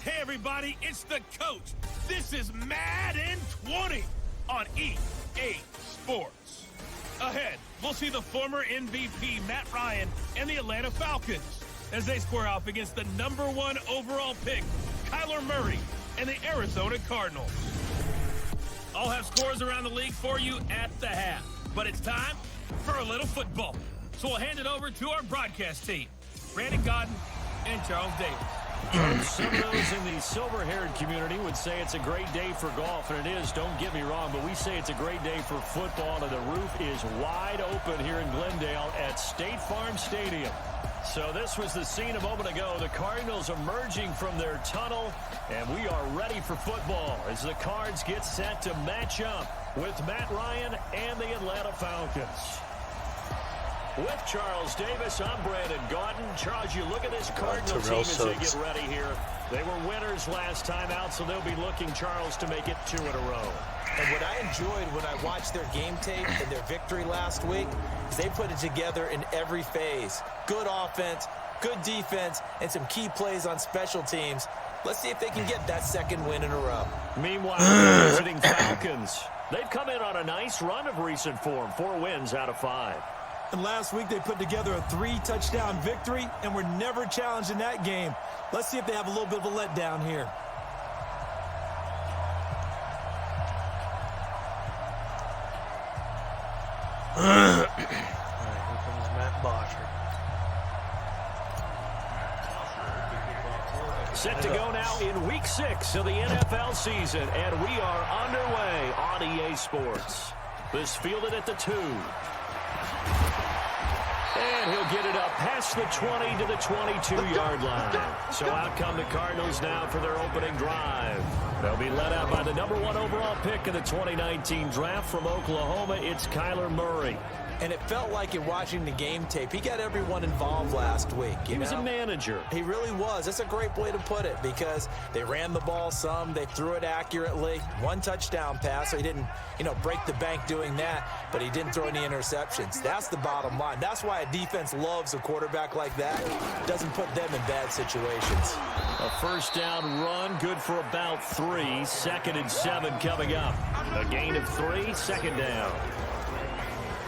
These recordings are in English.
Hey everybody, it's the coach. This is Madden 20 on EA Sports. Ahead, we'll see the former MVP Matt Ryan and the Atlanta Falcons as they square off against the #1 overall pick, Kyler Murray, and the Arizona Cardinals. I'll have scores around the league for you at the half, but it's time for a little football. So we'll hand it over to our broadcast team, Brandon Godden and Charles Davis. Some of those in the silver-haired community would say it's a great day for golf, and it is, don't get me wrong, but we say it's a great day for football, and the roof is wide open here in Glendale at State Farm Stadium. So this was the scene a moment ago. The Cardinals emerging from their tunnel, and we are ready for football as the Cards get set to match up with Matt Ryan and the Atlanta Falcons. With Charles Davis, I'm Brandon Godden. Charles, you look at this Cardinal team as they get ready here. They were winners last time out, so they'll be looking, Charles, to make it 2 in a row. And what I enjoyed when I watched their game tape and their victory last week is they put it together in every phase. Good offense, good defense, and some key plays on special teams. Let's see if they can get that 2nd win in a row. Meanwhile, the visiting Falcons, they've come in on a nice run of recent form, 4 wins out of 5. And last week they put together a 3-touchdown victory and were never challenged in that game. Let's see if they have a little bit of a letdown here. All right, here comes Matt Bosher. Set to go now in Week 6 of the NFL season, and we are underway on EA Sports. This fielded at the 2. And he'll get it up past the 20 to the 22-yard line. So out come the Cardinals now for their opening drive. They'll be led out by the #1 overall pick in the 2019 draft from Oklahoma. It's Kyler Murray. And it felt like in watching the game tape, he got everyone involved last week. He was a manager. He really was. That's a great way to put it because they ran the ball some. They threw it accurately. 1 touchdown pass, so he didn't, break the bank doing that, but he didn't throw any interceptions. That's the bottom line. That's why a defense loves a quarterback like that. Doesn't put them in bad situations. A first down run, good for about 3. 2nd and 7 coming up. A gain of 3, 2nd down.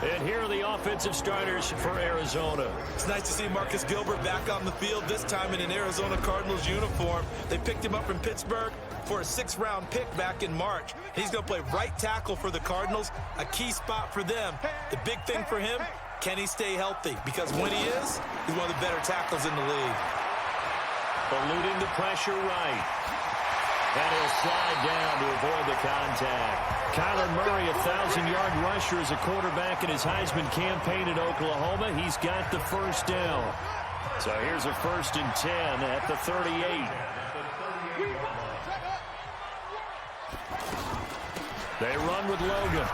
And here are the offensive starters for Arizona. It's nice to see Marcus Gilbert back on the field, this time in an Arizona Cardinals uniform. They picked him up from Pittsburgh for a 6th-round pick back in March. He's going to play right tackle for the Cardinals, a key spot for them. The big thing for him, can he stay healthy? Because when he is, he's one of the better tackles in the league. Eluding the pressure right. And he'll slide down to avoid the contact. Kyler Murray, a 1,000-yard rusher as a quarterback in his Heisman campaign at Oklahoma. He's got the first down. So here's a 1st and 10 at the 38. They run with Logan.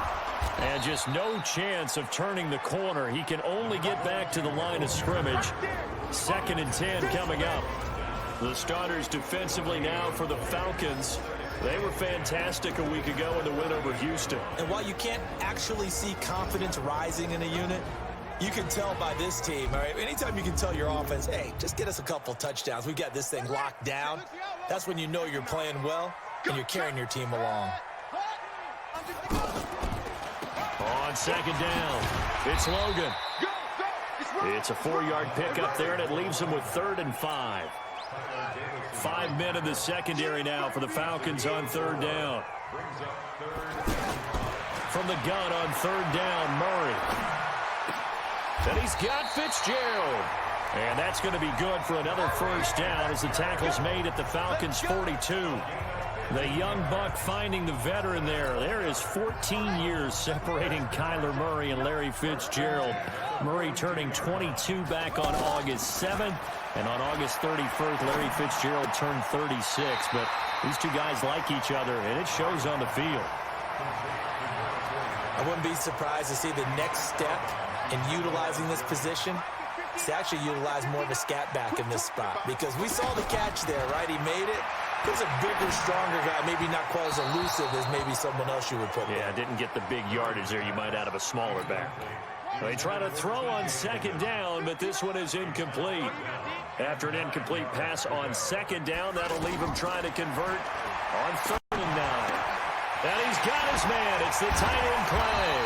And just no chance of turning the corner. He can only get back to the line of scrimmage. 2nd and 10 coming up. The starters defensively now for the Falcons. They were fantastic a week ago in the win over Houston. And while you can't actually see confidence rising in a unit, you can tell by this team, all right? Anytime you can tell your offense, hey, just get us a couple touchdowns. We got this thing locked down. That's when you know you're playing well and you're carrying your team along. On 2nd down, it's Logan. It's a 4-yard pickup there, and it leaves him with 3rd and 5. 5 men in the secondary now for the Falcons on 3rd down. From the gun on 3rd down, Murray. And he's got Fitzgerald. And that's going to be good for another first down as the tackle's made at the Falcons' 42. The young buck finding the veteran there. There is 14 years separating Kyler Murray and Larry Fitzgerald. Murray turning 22 back on August 7th. And on August 31st, Larry Fitzgerald turned 36. But these two guys like each other, and it shows on the field. I wouldn't be surprised to see the next step in utilizing this position. It's actually utilize more of a scat back in this spot because we saw the catch there, right? He made it. He's a bigger, stronger guy, maybe not quite as elusive as maybe someone else you would put. Yeah, didn't get the big yardage there you might out of a smaller back. They try to throw on 2nd down, but this one is incomplete. After an incomplete pass on second down, that'll leave him trying to convert on 3rd and 9. And he's got his man. It's the tight end play.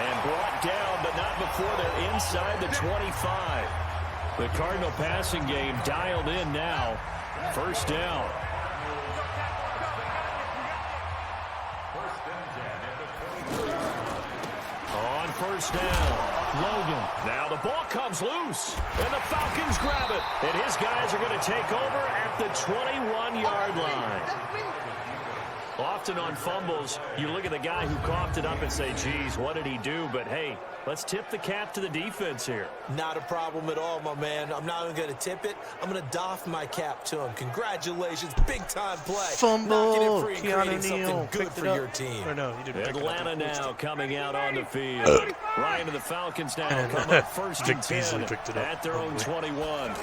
And brought down, but not before they're inside the 25. The Cardinal passing game dialed in now. 1st down. On 1st down, Logan. Now the ball comes loose, and the Falcons grab it. And his guys are going to take over at the 21-yard line. Often on fumbles, you look at the guy who coughed it up and say, geez, what did he do? But, hey, let's tip the cap to the defense here. Not a problem at all, my man. I'm not even going to tip it. I'm going to doff my cap to him. Congratulations. Big-time play. Fumble. Free and creating something good for your team. Or no, he didn't pick it up. Atlanta now coming out on the field. Ryan and the Falcons now come up 1st and 10 at their own 21.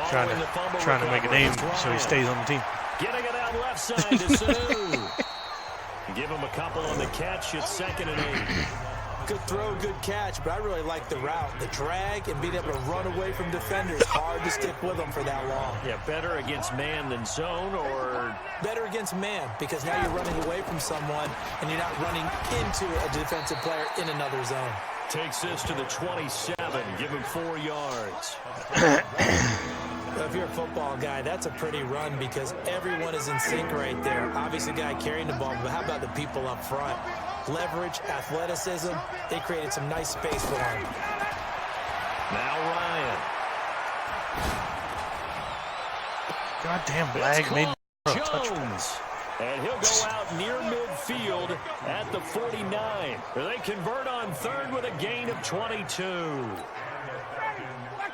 Trying to make a name so he stays on the team. Getting it out left side to Sanu. Give him a couple on the catch. It's 2nd and 8. Good throw, good catch, but I really like the route. The drag and being able to run away from defenders. Hard to stick with them for that long. Yeah, better against man than zone, or? Better against man, because now you're running away from someone and you're not running into a defensive player in another zone. Takes this to the 27. Give him 4 yards. If you're a football guy, that's a pretty run because everyone is in sync right there. Obviously, the guy carrying the ball, but how about the people up front? Leverage, athleticism, they created some nice space for him. Now Ryan. Goddamn lag made Jones. And he'll go out near midfield at the 49. They convert on 3rd with a gain of 22.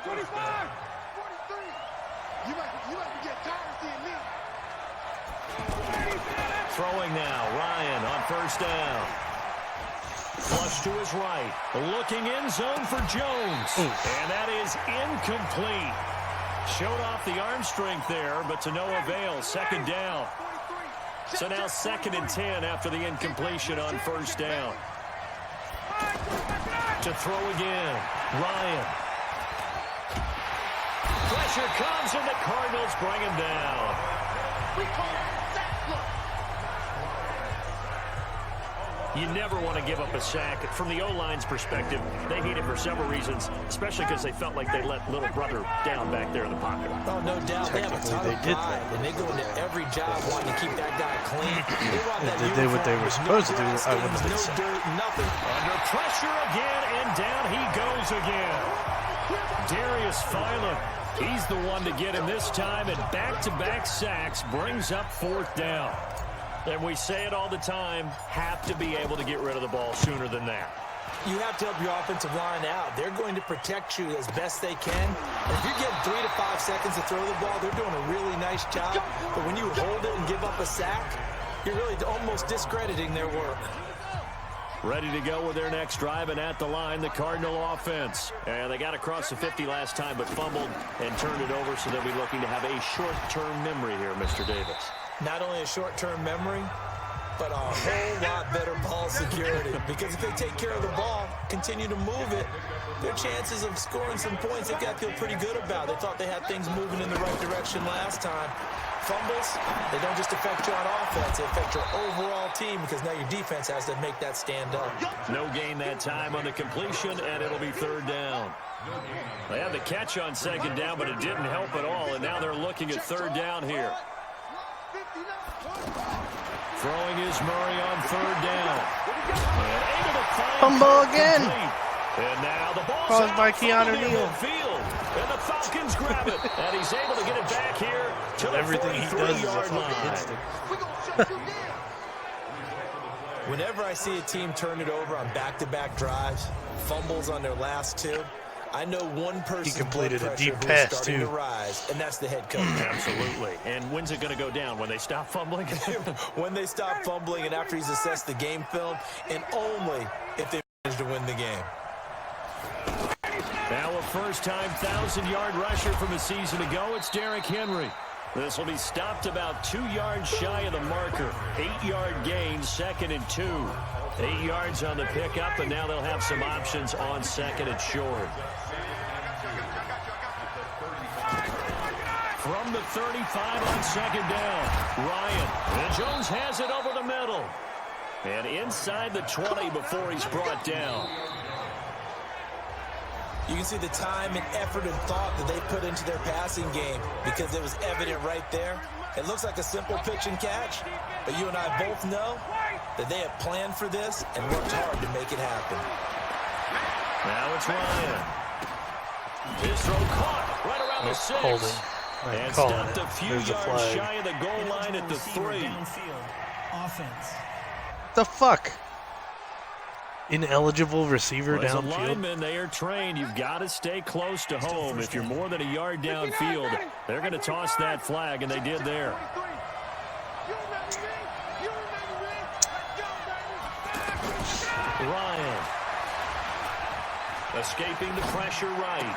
25. You might get tired of seeing me. Throwing now, Ryan on 1st down. Flush to his right. Looking in zone for Jones. And that is incomplete. Showed off the arm strength there, but to no avail. 2nd down. So now 2nd and 10 after the incompletion on 1st down. To throw again, Ryan. Pressure comes, and the Cardinals bring him down. You never want to give up a sack. From the O-line's perspective, they hate it for several reasons, especially because they felt like they let little brother down back there in the pocket. Oh, no doubt. They have a ton of pride, and they go into every job wanting to keep that guy clean. They did what they were supposed to do. I wouldn't have said. Nothing. Under pressure again, and down he goes again. Darius Philo, he's the one to get him this time, and back-to-back sacks brings up 4th down. And we say it all the time, have to be able to get rid of the ball sooner than that. You have to help your offensive line out. They're going to protect you as best they can. And if you're getting 3 to 5 seconds to throw the ball, they're doing a really nice job. But when you hold it and give up a sack, you're really almost discrediting their work. Ready to go with their next drive, and at the line, the Cardinal offense. And they got across the 50 last time, but fumbled and turned it over, so they'll be looking to have a short-term memory here, Mr. Davis. Not only a short-term memory, but a whole lot better ball security. Because if they take care of the ball, continue to move it, their chances of scoring some points, they've got to feel pretty good about. They thought they had things moving in the right direction last time. Fumbles, they don't just affect you on offense, they affect your overall team because now your defense has to make that stand up. No gain that time on the completion, and it'll be 3rd down. They had the catch on 2nd down, but it didn't help at all, and now they're looking at 3rd down here. Throwing is Murray on 3rd down. And able to find fumble again. And now the ball's caused by Keanu Neal. Field. And the Falcons grab it. And he's able to get it back here to the 43-yard line. Whenever I see a team turn it over on back-to-back drives, fumbles on their last 2, I know one person he completed a deep pass too. To rise, and that's the head coach. Absolutely. And when's it going to go down? When they stop fumbling? When they stop fumbling and after he's assessed the game film, and only if they manage to win the game. Now a first-time 1,000-yard rusher from a season ago. It's Derrick Henry. This will be stopped about 2 yards shy of the marker. 8-yard gain, 2nd and 2. 8 yards on the pickup, and now they'll have some options on 2nd and short. from the 35 on second down. Ryan. And Jones has it over the middle. And inside the 20 before he's brought down. You can see the time and effort and thought that they put into their passing game because it was evident right there. It looks like a simple pitch and catch, but you and I both know that they have planned for this and worked hard to make it happen. Now it's Ryan. His throw caught right around the 6. Holding. And Calling stopped it. a few There's the yards flag. shy of the goal line at the 3. Offense. The fuck? Ineligible receiver As a downfield. lineman, they are trained. You've got to stay close to home. If you're more than a yard downfield, they're going to toss that flag, and they did there. Ryan. Escaping the pressure right.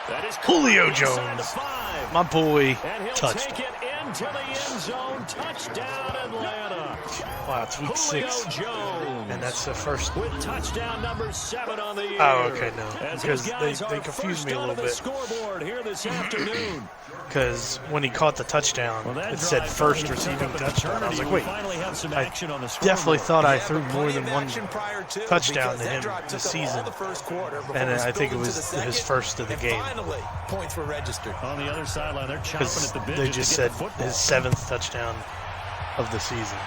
That is Julio inside Jones. the 5. My boy And he'll touched take it. it into the end zone. Touchdown, Atlanta. Wow, it's week Julio 6. Jones. And that's the first. With touchdown number 7 on the year. Oh, okay, no. As Because his guys they are confused first me a out little of the bit. scoreboard here this afternoon. Because when he caught the touchdown, That it said drive first finally receiving took up touchdown. I was like, wait, finally have some I action on the scoreboard. definitely thought I Yeah, threw but more plenty than of one action prior to, touchdown because to that him drive this took up all season. the first quarter before And we I spilled think it into was the his second, first of the and game. finally, points were registered. On the other sideline, they're chomping Because at the bit they just to said get the football. his 7th touchdown of the season.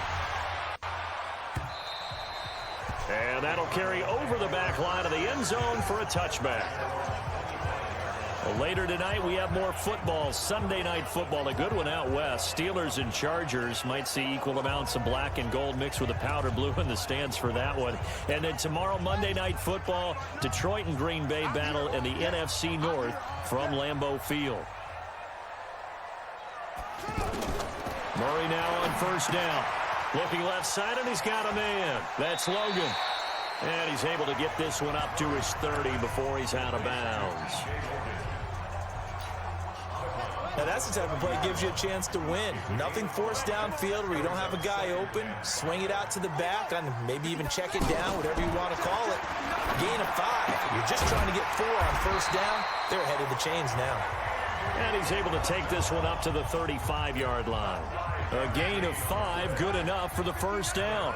And that'll carry over the back line of the end zone for a touchback. Well, later tonight, we have more football. Sunday night football, a good one out west. Steelers and Chargers might see equal amounts of black and gold mixed with a powder blue in the stands for that one. And then tomorrow, Monday night football, Detroit and Green Bay battle in the NFC North from Lambeau Field. Murray now on first down. Looking left side, and he's got a man. That's Logan. And he's able to get this one up to his 30 before he's out of bounds. Now that's the type of play that gives you a chance to win. Nothing forced downfield where you don't have a guy open. Swing it out to the back and maybe even check it down, whatever you want to call it. Gain of 5. You're just trying to get 4 on first down. They're ahead of the chains now. And he's able to take this one up to the 35-yard line. A gain of 5, good enough for the first down.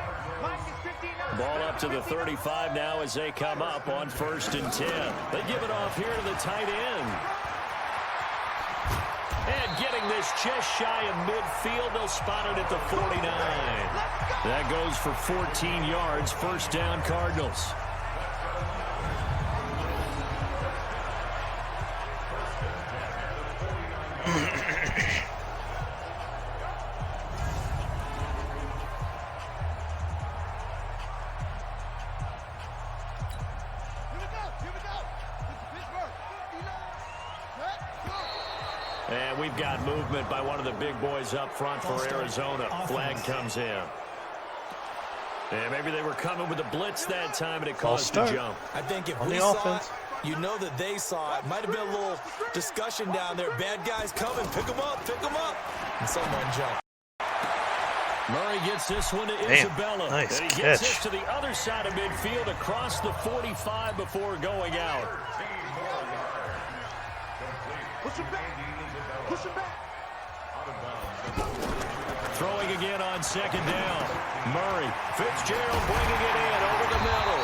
Ball up to the 35 now as they come up on 1st and 10. They give it off here to the tight end. And getting this just shy of midfield, they'll spot it at the 49. That goes for 14 yards, first down Cardinals. And we've got movement by one of the big boys up front for Arizona. Flag comes in. And maybe they were coming with a blitz that time, and it caused a jump. I think if On we the saw offense. it, you know that they saw it. Might have been a little discussion down there. Bad guys coming. Pick them up. Pick them up. And someone jumped. Murray gets this one to Damn, Isabella. nice and he gets catch. this to the other side of midfield across the 45 before going out. Push him back. Push him back. Throwing again on second down. Murray. Fitzgerald bringing it in over the middle.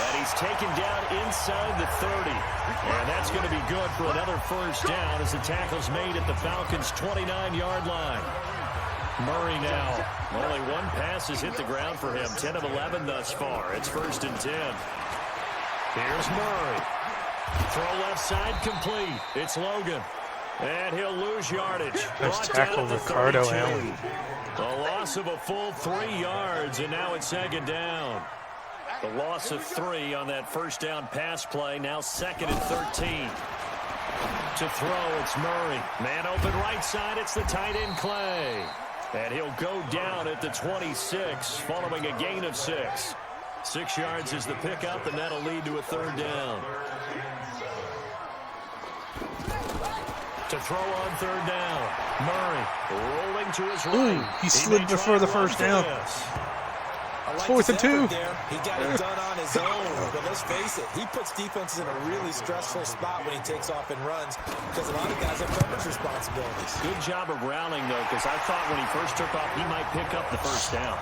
And he's taken down inside the 30. And that's going to be good for another first down as the tackle's made at the Falcons' 29-yard line. Murray now. Only one pass has hit the ground for him. 10 of 11 thus far. It's 1st and 10. Here's Murray. Throw left side complete. It's Logan. And he'll lose yardage. Nice Brought tackle, down at the Ricardo 32. Allen. A loss of a full 3 yards, and now it's second down. The loss of 3 on that first down pass play. Now 2nd and 13. To throw, it's Murray. Man open right side, it's the tight end Clay. And he'll go down at the 26, following a gain of 6. 6 yards is the pickup, and that'll lead to a 3rd down. To throw on 3rd down. Murray rolling to his right. Ooh, he slid may before try the to run first for down. this. I like 4th his and 2. effort there. He got it done on his own. But let's face it, he puts defenses in a really stressful spot when he takes off and runs because a lot of guys have coverage responsibility. abilities. Good job of rallying, though, because I thought when he first took off, he might pick up the first down.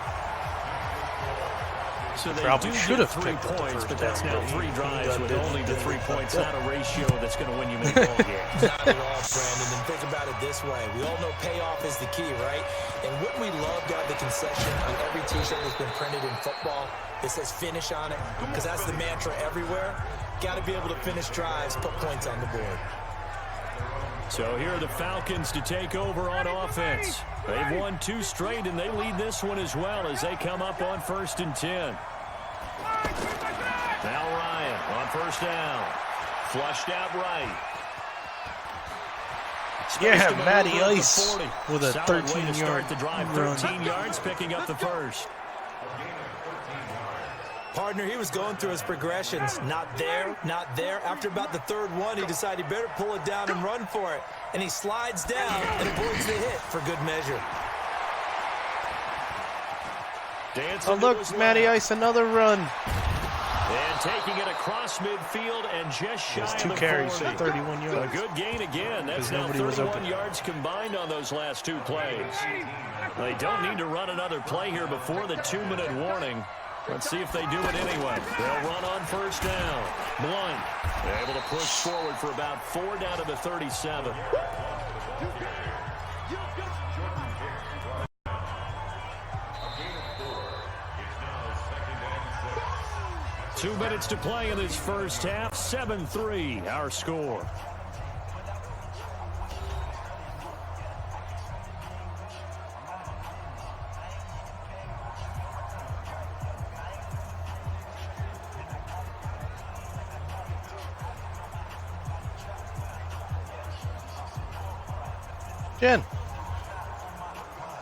So they Probably do should get have 3 picked up the points, first but that's down, now but 3 drives with only the 3 points. Not a ratio that's going to win you many ball games. Not at all, Brandon. And think about it this way. We all know payoff is the key, right? And wouldn't we love to have the concession on every T-shirt that's been printed in football that says finish on it? Because that's the mantra everywhere. Got to be able to finish drives, put points on the board. So here are the Falcons to take over on offense. They've won 2 straight, and they lead this one as well as they come up on 1st and 10. Now Ryan on 1st down. Flushed out right. Yeah, Matty Ice with a Solid way to 13-yard start the drive. run. 13 yards, picking up the first. Partner, he was going through his progressions. Not there, not there. After about the 3rd one, he decided he better pull it down and run for it. And he slides down and avoids the hit for good measure. Oh, look, Matty Ice, another run. And taking it across midfield and just shy of the 2 carries for 40. 31 yards. A good gain again. That's now nobody was 31 open. yards combined on those last 2 plays. They don't need to run another play here before the 2-minute warning. Let's see if they do it anyway. They'll run on 1st down. Blunt able to push forward for about 4 down to the 37. 2 minutes to play in this first half. 7-3 our score. Jen.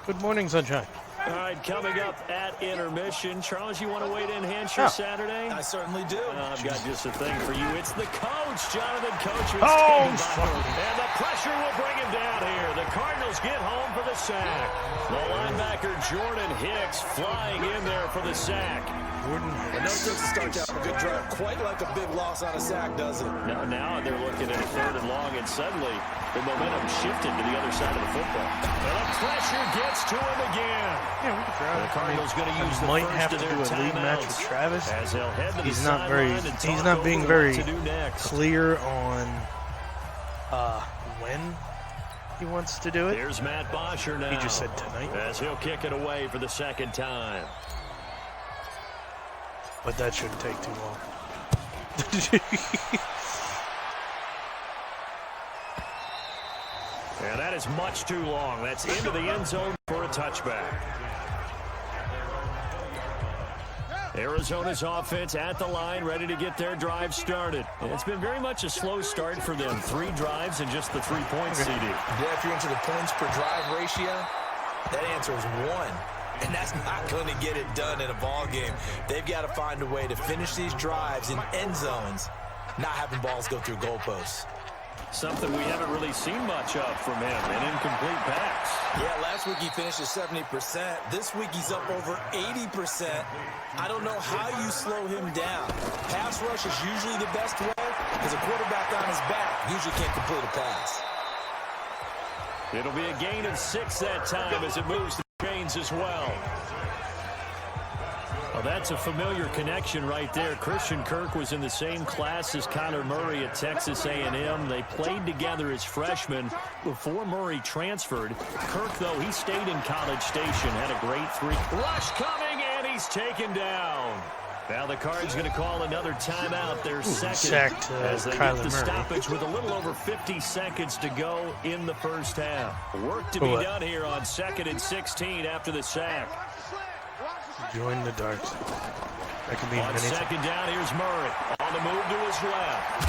Good morning, sunshine. All right, coming up at intermission. Charles, you want to wait in Hampshire Saturday? I certainly do. I've got just a thing for you. It's the coach, Jonathan Coachman. Oh, and the pressure will bring him down here. The Cardinals get home for the sack. The linebacker, Jordan Hicks, flying in there for the sack. It doesn't start out a good drive quite like a big loss on a sack, does it? Now they're looking at a 3rd and long, and suddenly the momentum shifted to the other side of the football. And the pressure gets to him again. Yeah, we could try. The Cardinals going to use the might first have to of do their a lead match with timeouts Travis. as they'll head to the He's not very. sideline and He's talk not over being what very to do next. clear on when he wants to do it. Here's Matt Bosher now. He just said tonight. As he'll kick it away for the 2nd time. But that shouldn't take too long. Yeah, that is much too long. That's into the end zone for a touchback. Arizona's offense at the line, ready to get their drive started. And it's been very much a slow start for them. 3 drives and just the 3 points, CD. Yeah, if you're into the points per drive ratio, that answer is 1. And that's not going to get it done in a ball game. They've got to find a way to finish these drives in end zones, not having balls go through goalposts. Something we haven't really seen much of from him, an incomplete pass. Yeah, last week he finished at 70%. This week he's up over 80%. I don't know how you slow him down. Pass rush is usually the best way because a quarterback on his back usually can't complete a pass. It'll be a gain of 6 that time as it moves the chains as well. Well, that's a familiar connection right there. Christian Kirk was in the same class as Kyler Murray at Texas A&M. They played together as freshmen before Murray transferred. Kirk, though, he stayed in College Station, had a great 3. Rush coming, and he's taken down. Now the Cards going to call another timeout, their second, as they get the stoppage with a little over 50 seconds to go in the first half. Work to be done here on 2nd and 16 after the sack. Join the darts. That could be on 2nd down, here's Murray. On the move to his left.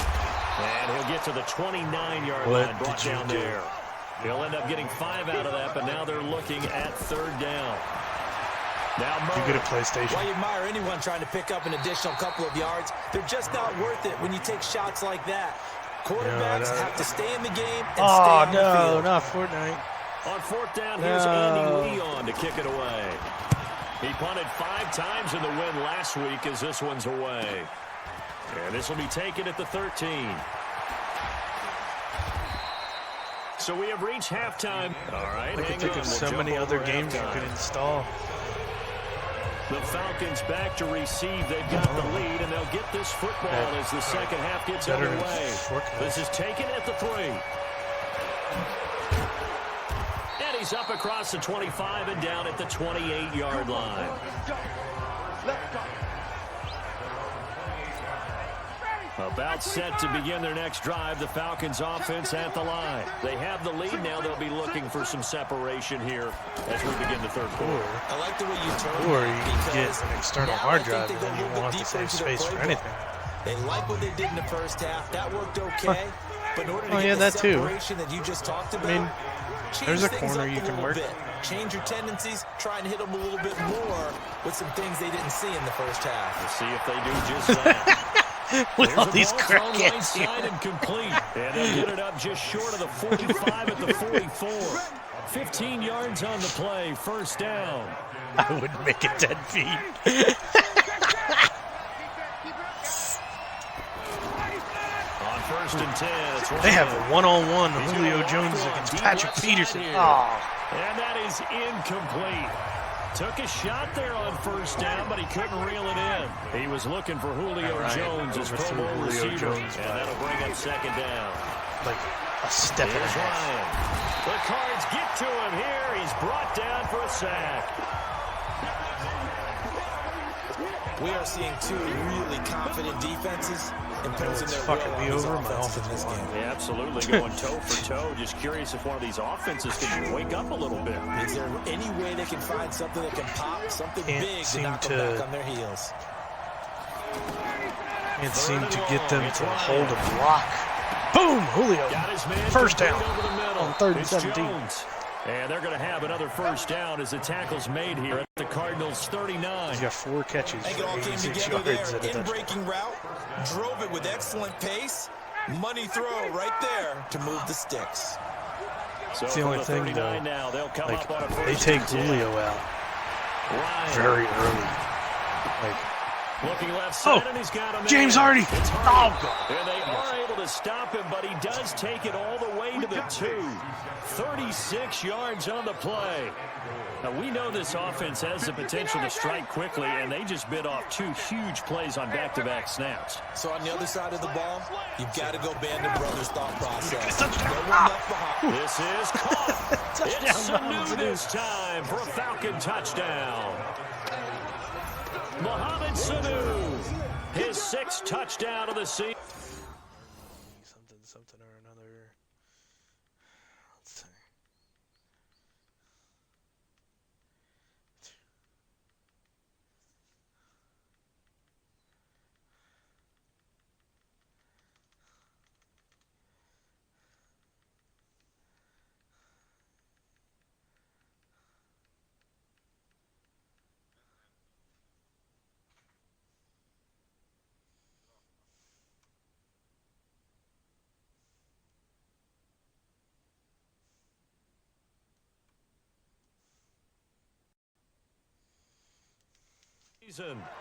And he'll get to the 29-yard line, brought down there. He'll end up getting 5 out of that, but now they're looking at 3rd down. Now Murray. You get a PlayStation. Why you admire anyone trying to pick up an additional couple of yards? They're just not worth it when you take shots like that. Quarterbacks have to stay in the game and stay on the field. Not Fortnite. On 4th down, here's Andy Leon to kick it away. He punted 5 times in the win last week as this one's away. And this will be taken at the 13. So we have reached halftime. All right, I can think of so many other games you could install. The Falcons back to receive. They've got the lead, and they'll get this football as the second half gets underway. This is taken at the 3. And he's up across the 25 and down at the 28-yard line. About set to begin their next drive, the Falcons offense at the line. They have the lead now. They'll be looking for some separation here as we begin the third quarter. I like the way you turn. Or you can get an external hard drive and then you won't have to save space for anything. They like what they did in the first half. That worked okay. But in order to get the separation that you just talked about, I mean, there's a corner you can work. Change your tendencies, try and hit them a little bit more with some things they didn't see in the first half. We'll see if they do just that. With all these crackheads here. And complete. And they get it up just short of the 45 at the 44. 15 yards on the play. First down. I wouldn't make it 10 feet. On first and 10. It's they have a one-on-one Julio Jones against Patrick Peterson. Oh. And that is incomplete. Took a shot there on first down, but he couldn't reel it in. He was looking for Julio Jones as Pro Bowl receiver, and that'll bring up second down. Like a step and a half. The Cards get to him here. He's brought down for a sack. We are seeing two really confident defenses imposing their will on these offenses in this game. Yeah, absolutely. Going toe for toe. Just curious if one of these offenses can wake up a little bit. Is there any way they can find something that can pop, something big to knock them back on their heels? Can't seem to get them to hold a block. Boom! Julio. First down on 3rd and 17. And they're going to have another first down as the tackle's made here at the Cardinals' 39. He's got 4 catches for 86 yards at a touchdown. In-breaking route, drove it with excellent pace. Money throw right there to move the sticks. So it's the only thing, though. Now, like, they take Julio out very early. Like, looking left side, and he's got him. James Hardy. Oh, God. And they are able to stop him, but he does take it all the way to the 2. 36 yards on the play. Now, we know this offense has the potential to strike quickly, and they just bit off 2 huge plays on back-to-back snaps. So on the other side of the ball, you've got to go Band of Brothers thought process. This is caught. It's Sanu this time for a Falcon touchdown. Mohamed Sanu, his 6th touchdown of the season. Something or another. Let's see.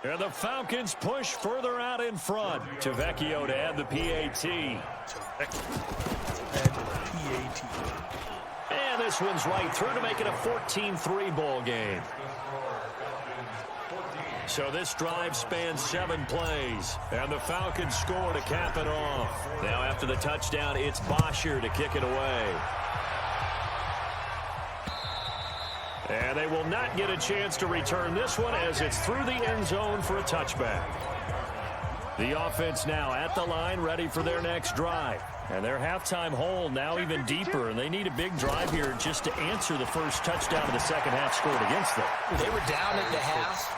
And the Falcons push further out in front. To Vecchio to add the PAT. And this one's right through to make it a 14-3 ball game. So this drive spans 7 plays. And the Falcons score to cap it off. Now after the touchdown, it's Bosher to kick it away. And they will not get a chance to return this one as it's through the end zone for a touchback. The offense now at the line, ready for their next drive. And their halftime hole now even deeper, and they need a big drive here just to answer the first touchdown of the second half scored against them. They were down at the half.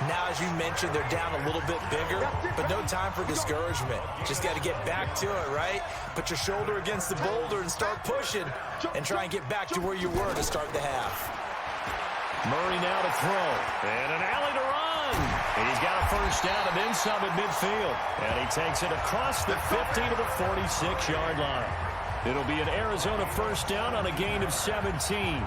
Now, as you mentioned, they're down a little bit bigger, but no time for discouragement. Just got to get back to it, right? Put your shoulder against the boulder and start pushing and try and get back to where you were to start the half. Murray now to throw. And an alley to run. He's got a first down and then some at midfield. And he takes it across the 50 to the 46-yard line. It'll be an Arizona first down on a gain of 17.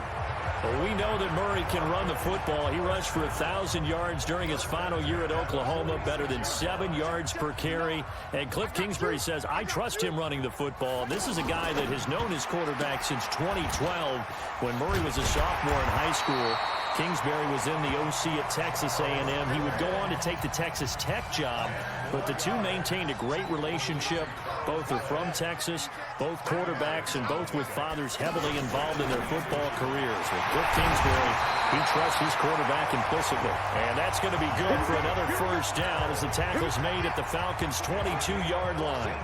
Well, we know that Murray can run the football. He rushed for 1,000 yards during his final year at Oklahoma, better than 7 yards per carry. And Cliff Kingsbury says, I trust him running the football. This is a guy that has known his quarterback since 2012 when Murray was a sophomore in high school. Kingsbury was in the OC at Texas A&M. He would go on to take the Texas Tech job, but the two maintained a great relationship. Both are from Texas, both quarterbacks, and both with fathers heavily involved in their football careers. With Cliff Kingsbury, he trusts his quarterback implicitly. And that's going to be good for another first down as the tackle's made at the Falcons' 22-yard line.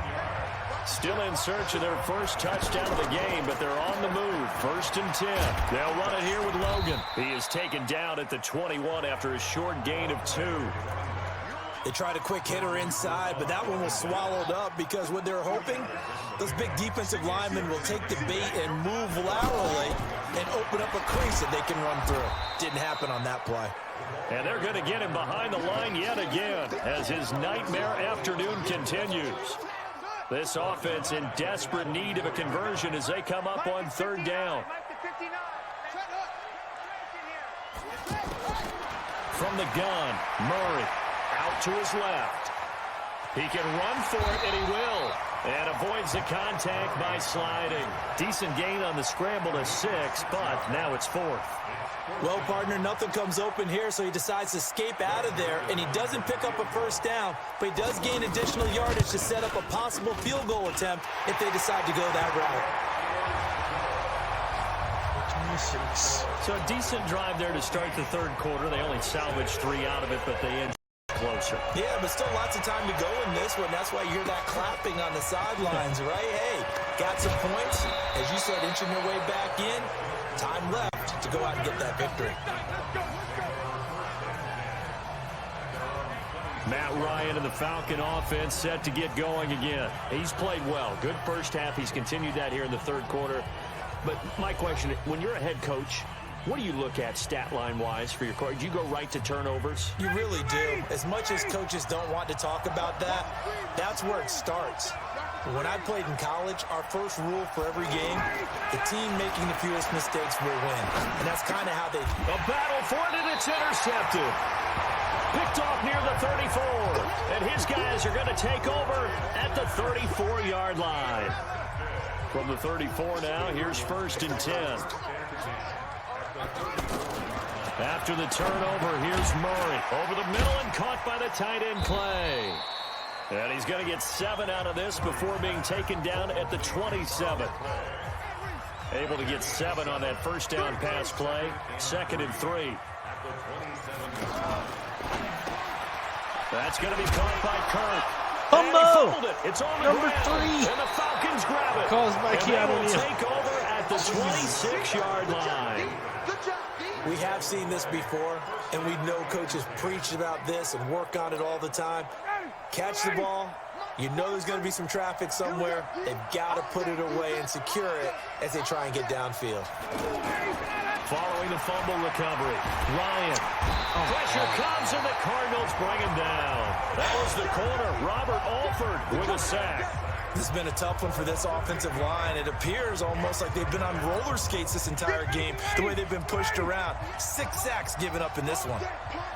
Still in search of their first touchdown of the game, but they're on the move. 1st and 10. They'll run it here with Logan. He is taken down at the 21 after a short gain of 2. They tried a quick hitter inside, but that one was swallowed up because what they're hoping, those big defensive linemen will take the bait and move laterally and open up a crease that they can run through. Didn't happen on that play. And they're going to get him behind the line yet again as his nightmare afternoon continues. This offense in desperate need of a conversion as they come up on 3rd down. From the gun, Murray out to his left. He can run for it, and he will. And avoids the contact by sliding. Decent gain on the scramble to 6, but now it's 4th. Well, partner, nothing comes open here, so he decides to escape out of there, and he doesn't pick up a first down, but he does gain additional yardage to set up a possible field goal attempt if they decide to go that route. 26. So a decent drive there to start the 3rd quarter. They only salvaged 3 out of it, but they end closer. Yeah, but still lots of time to go in this one. That's why you hear that clapping on the sidelines, right? Hey, got some points. As you said, inching your way back in. Time left to go out and get that victory. Matt Ryan and the Falcon offense set to get going again. He's played well. Good first half. He's continued that here in the 3rd quarter. But my question, when you're a head coach, what do you look at stat line-wise for your coach? Do you go right to turnovers? You really do. As much as coaches don't want to talk about that, that's where it starts. When I played in college, our first rule for every game, the team making the fewest mistakes will win. And that's kind of how they... A battle for it, and it's intercepted. Picked off near the 34. And his guys are going to take over at the 34-yard line. From the 34 now, here's 1st and 10. After the turnover, here's Murray. Over the middle and caught by the tight end Clay. And he's going to get 7 out of this before being taken down at the 27. Able to get 7 on that first down pass play. 2nd and 3. That's going to be caught by Kirk. Fumble! It's on the Number 3. And the Falcons grab it. Caused by Keanu Neal. Take over at the 26-yard line. We have seen this before, and we know coaches preach about this and work on it all the time. Catch the ball. You know there's going to be some traffic somewhere. They've got to put it away and secure it as they try and get downfield. Following the fumble recovery, Ryan. Pressure comes, and the Cardinals bring him down. That was the corner, Robert Alford, with a sack. This has been a tough one for this offensive line. It appears almost like they've been on roller skates this entire game, the way they've been pushed around. 6 sacks given up in this one.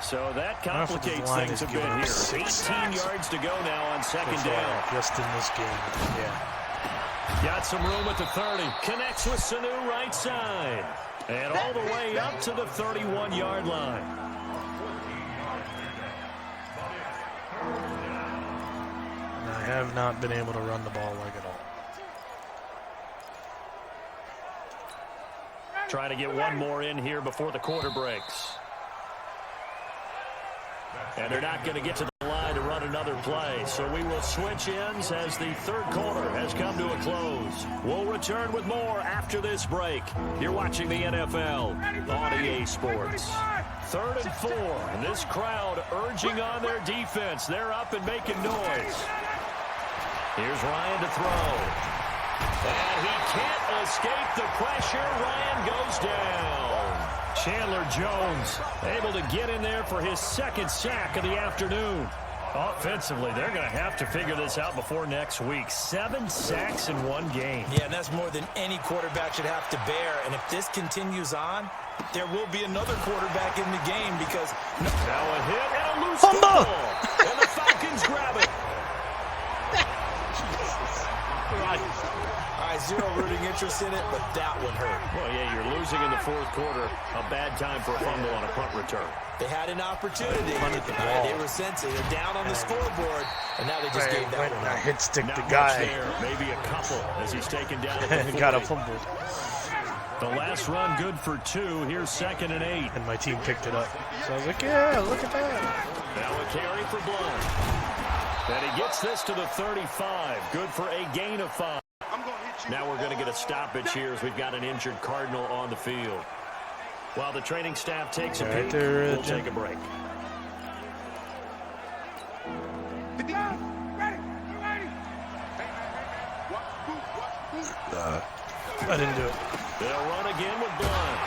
So that complicates things a bit here. 18 yards to go now on 2nd down. Just in this game, yeah. Got some room at the 30. Connects with Sanu right side. And all the way up to the 31-yard line. I have not been able to run the ball like at all. Try to get one more in here before the quarter breaks. And they're not going to get to the line to run another play. So we will switch ends as the 3rd quarter has come to a close. We'll return with more after this break. You're watching the NFL on EA Sports. 3rd and 4. And this crowd urging on their defense. They're up and making noise. Here's Ryan to throw. And he can't escape the pressure. Ryan goes down. Chandler Jones able to get in there for his 2nd sack of the afternoon. Offensively, they're going to have to figure this out before next week. 7 sacks in one game. Yeah, and that's more than any quarterback should have to bear. And if this continues on, there will be another quarterback in the game because... Now a hit and a loose football. And the Falcons grab it. All right, zero rooting interest in it, but that one hurt. Well, yeah, you're losing in the fourth quarter. A bad time for a fumble on a punt return. They had an opportunity. They were sensing. They're down on the scoreboard, and now they just gave that one. Hit stick Not the guy. there, maybe a couple as he's taken down. And got a fumble. The last run good for 2. Here's 2nd and 8. And my team picked it up. So I was like, yeah, look at that. Now a carry for Blunt. And he gets this to the 35. Good for a gain of 5. Now we're going to get a stoppage here as we've got an injured Cardinal on the field. While the training staff takes a peek, we'll take a break. I didn't do it. They'll run again with Blunt.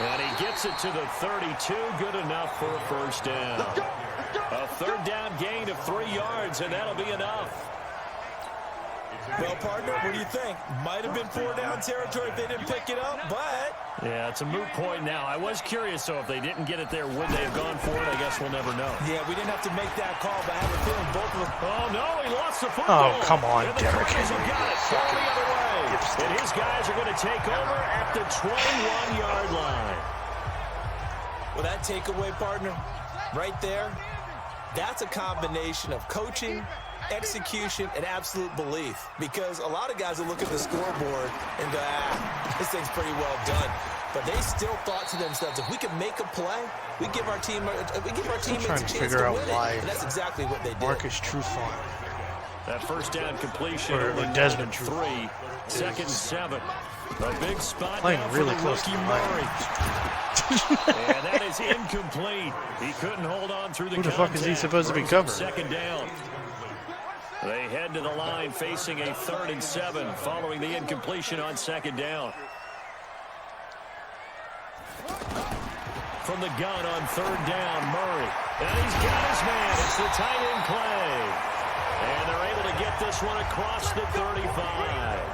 And he gets it to the 32. Good enough for a first down. A 3rd down gain of 3 yards, and that'll be enough. Well, partner, what do you think? Might have been 4 down territory if they didn't pick it up, but... Yeah, it's a moot point now. I was curious, though, if they didn't get it there, would they have gone for it? I guess we'll never know. Yeah, we didn't have to make that call, but I have a feeling both of them... Oh, no, he lost the football. Oh, come on, Derrick Henry. Got it. Going the other way. And his guys are going to take over at the 21-yard line. Well, that takeaway, partner, right there, that's a combination of coaching, execution, and absolute belief. Because a lot of guys will look at the scoreboard and go, this thing's pretty well done. But they still thought to themselves, if we can make a play, we give our teammates a chance to win it. And that's exactly what they did. Marcus Trufant. That first down completion. Or Desmond 3. 2nd and 7. A big spot playing now really for close to Murray. And that is incomplete. He couldn't hold on through the Who the fuck is he supposed to be covering? 2nd down. They head to the line facing a 3rd and 7 following the incompletion on 2nd down. From the gun on 3rd down, Murray. And he's got his man. It's the tight end play. And they're able to get this one across the 35.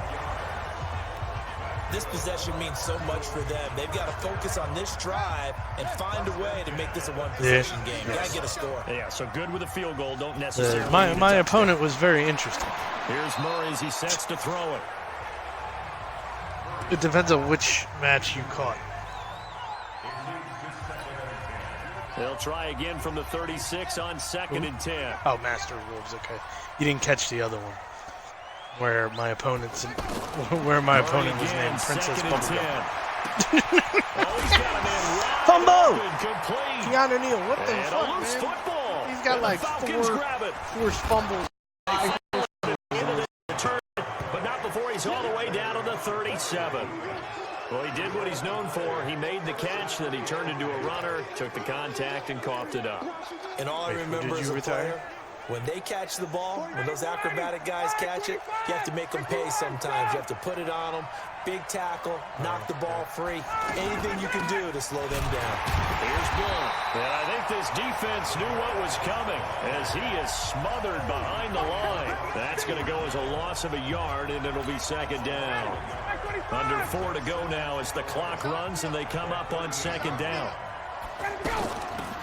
This possession means so much for them. They've got to focus on this drive and find a way to make this a one-possession game. Got to get a score. Yeah, so good with a field goal. Don't necessarily. My opponent was very interesting. Here's Murray as he sets to throw it. It depends on which match you caught. They'll try again from the 36 on 2nd and 10. Oh, Master Wolves, okay. You didn't catch the other one. Where my opponent was named Princess Bubblegum. Fumble! Keanu Neal, what the fuck, man? Football. He's got like four fumbles. But not before he's all the way down on the 37. Well, he did what he's known for. He made the catch, then he turned into a runner, took the contact, and coughed it up. And all I remember as a player, when they catch the ball, when those acrobatic guys catch it, you have to make them pay sometimes. You have to put it on them, big tackle, knock the ball free. Anything you can do to slow them down. Here's Blunt. And I think this defense knew what was coming as he is smothered behind the line. That's going to go as a loss of a yard, and it'll be 2nd down. Under 4 to go now as the clock runs, and they come up on 2nd down.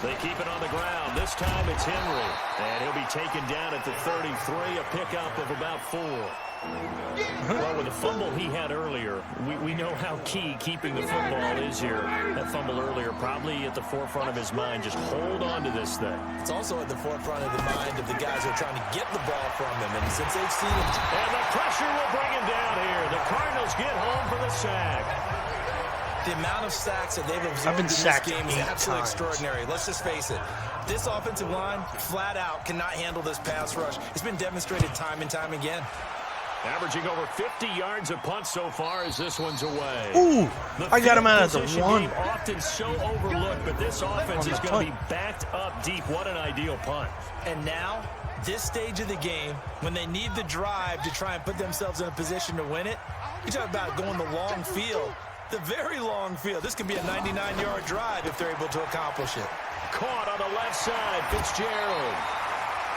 They keep it on the ground. This time it's Henry. And he'll be taken down at the 33, a pickup of about 4. Well, with the fumble he had earlier, we know how key keeping the football is here. That fumble earlier probably at the forefront of his mind. Just hold on to this thing. It's also at the forefront of the mind of the guys who are trying to get the ball from him. And since they've seen him... And the pressure will bring him down here. The Cardinals get home for the sack. The amount of sacks that they've observed in this game is absolutely extraordinary. Let's just face it. This offensive line, flat out, cannot handle this pass rush. It's been demonstrated time and time again. Averaging over 50 yards a punt so far as this one's away. Ooh, I got him out at the 1. Often so overlooked, but this offense is going to be backed up deep. What an ideal punt. And now, this stage of the game, when they need the drive to try and put themselves in a position to win it, you talk about going the long field. The very long field. This could be a 99-yard drive if they're able to accomplish it. Caught on the left side, Fitzgerald.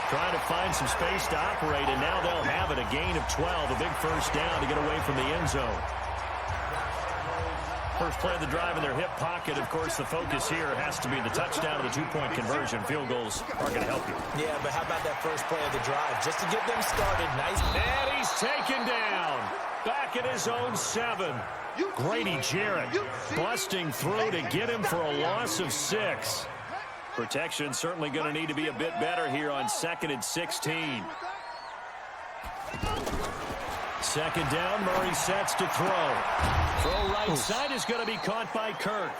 Trying to find some space to operate, and now they'll have it. A gain of 12, a big first down to get away from the end zone. First play of the drive in their hip pocket. Of course, the focus here has to be the touchdown or the two-point conversion. Field goals are going to help you. Yeah, but how about that first play of the drive? Just to get them started. Nice. And he's taken down. Back at his own 7. Grady Jarrett busting through to get him for a loss of 6. Protection certainly going to need to be a bit better here on 2nd and 16. Second down, Murray sets to throw. Throw right side is going to be caught by Kirk.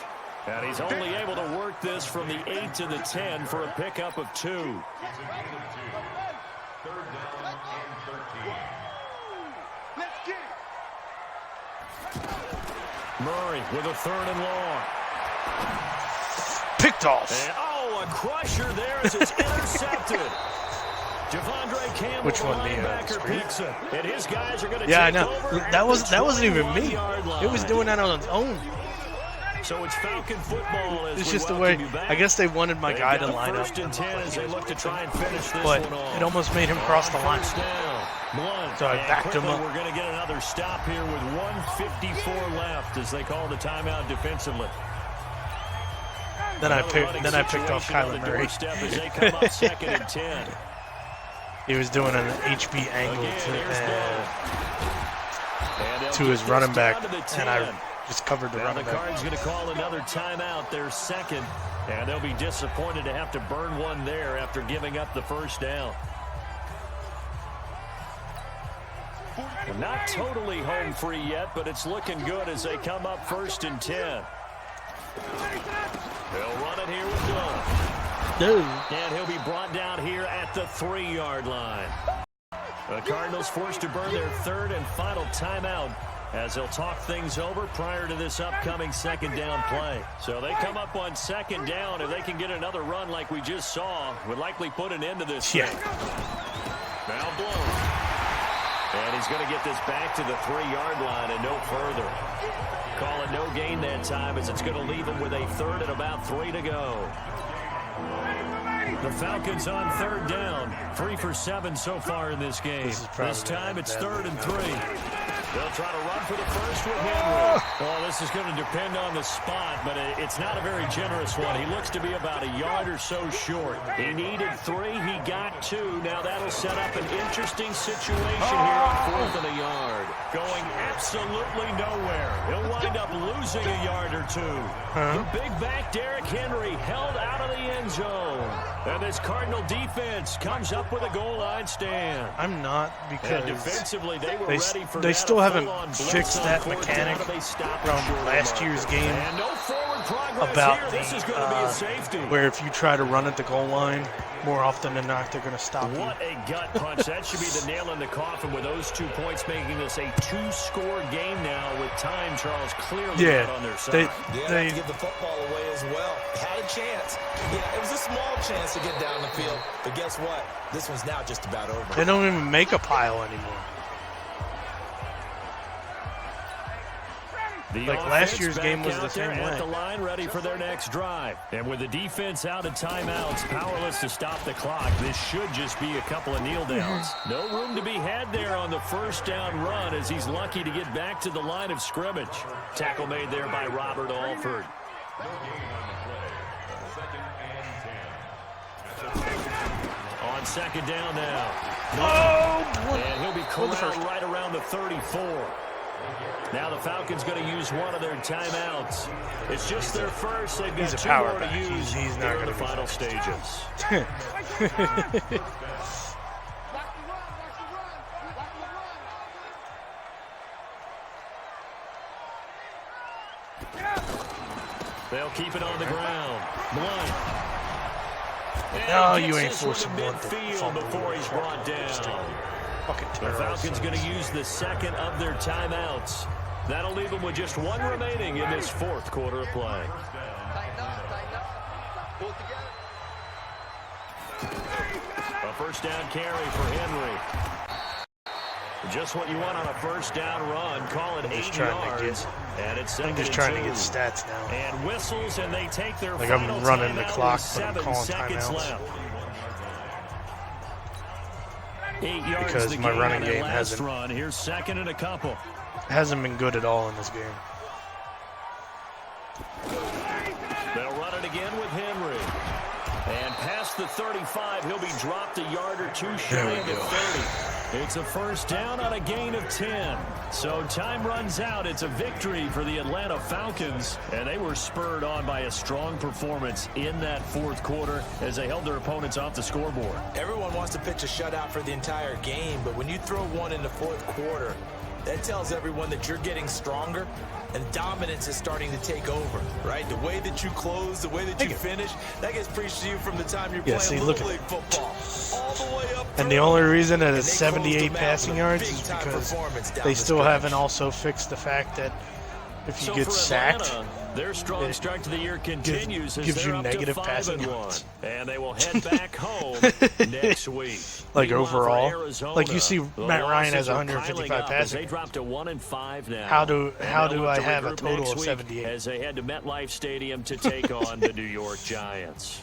And he's only able to work this from the 8 to the 10 for a pickup of 2. Murray with a 3rd and long. Picked off. And, a crusher there as it's intercepted. Javondre Campbell, which one, linebacker, picks it. And his guys are going to yeah, I take know. over That wasn't even me. It was doing that on its own. So it's Falcon football. As it's just the way. I guess they wanted my guy to line up. First and 10 as they look to try and finish this but one off. It almost made him cross the line. Blunt. So I backed him up. We're going to get another stop here with 1:54 left as they call the timeout defensively. Then I picked off Kyler Murray. As they come up 2nd and 10. He was doing an HB angle to his running back, and I just covered the running back. The Cards going to call another timeout, their 2nd, and they'll be disappointed to have to burn one there after giving up the first down. Not totally home free yet, but it's looking good as they come up 1st and 10. They'll run it here with Blunt. And he'll be brought down here at the 3-yard line. The Cardinals forced to burn their 3rd and final timeout as they'll talk things over prior to this upcoming 2nd down play. So they come up on 2nd down. If they can get another run like we just saw, would likely put an end to this thing. Now Blunt. And he's going to get this back to the 3-yard line and no further. Call it no gain that time as it's going to leave him with a 3rd and about 3 to go. The Falcons on 3rd down. 3 for 7 so far in this game. This time it's 3rd and 3. They'll try to run for the first with Henry. Well, this is going to depend on the spot, but it's not a very generous one. He looks to be about a yard or so short. He needed 3. He got 2. Now that'll set up an interesting situation here on 4th and a yard. Going absolutely nowhere. He'll wind up losing a yard or 2. The big back Derrick Henry held out of the end zone. And this Cardinal defense comes up with a goal line stand. I'm not, because defensively they were ready for they still haven't fixed that mechanic from last year's game about where if you try to run at the goal line, more often than not, they're going to stop you. What a gut punch. That should be the nail in the coffin with those 2 points making this a 2-score game now with time, Charles, clearly not on their side. They give the football away as well. Had a chance. Yeah, it was a small chance to get down the field. But guess what? This one's now just about over. They don't even make a pile anymore. Like last year's game was the same way. At the line, ready for their next drive. And with the defense out of timeouts, powerless to stop the clock, this should just be a couple of kneel downs. No room to be had there on the 1st down run as he's lucky to get back to the line of scrimmage. Tackle made there by Robert Alford. On 2nd down now. And he'll be corralled right around the 34. Now the Falcons going to use one of their timeouts. It's just their first. They've got 2 more to use. He's not going to the final stages. They'll keep it on the ground. Blunt. No, you ain't forcing Blunt before he's brought down. The Falcons going to use the 2nd of their timeouts. That'll leave them with just 1 remaining in this 4th quarter of play. A 1st down carry for Henry. Just what you want on a 1st down run. Call it 8 yards. And it's 2nd I'm just trying to get stats now. And whistles, and they take their like final I'm running the timeout clock, with but I'm 7 calling seconds timeouts. left. 8 yards because the my gain running on that game last run. Here's second and a couple. hasn't been good at all in this game. They'll run it again with Henry. And past the 35, he'll be dropped a yard or two shy of the 30. It's a first down on a gain of 10. So time runs out. It's a victory for the Atlanta Falcons. And they were spurred on by a strong performance in that fourth quarter as they held their opponents off the scoreboard. Everyone wants to pitch a shutout for the entire game, but when you throw one in the fourth quarter, that tells everyone that you're getting stronger and dominance is starting to take over, right? The way that you close, the way that you finish, that gets preached to you from the time you're playing Little League football all the way up. And the only reason that it's 78 passing yards is because they still haven't also fixed the fact that if you get sacked, their strong start to the year continues gives you negative passing yards. And they will head back home next week. Like overall, like you see Matt Ryan has 155 passing. They dropped to 1-5 now. How do I have a total of 78? As they head to MetLife Stadium to take on the New York Giants.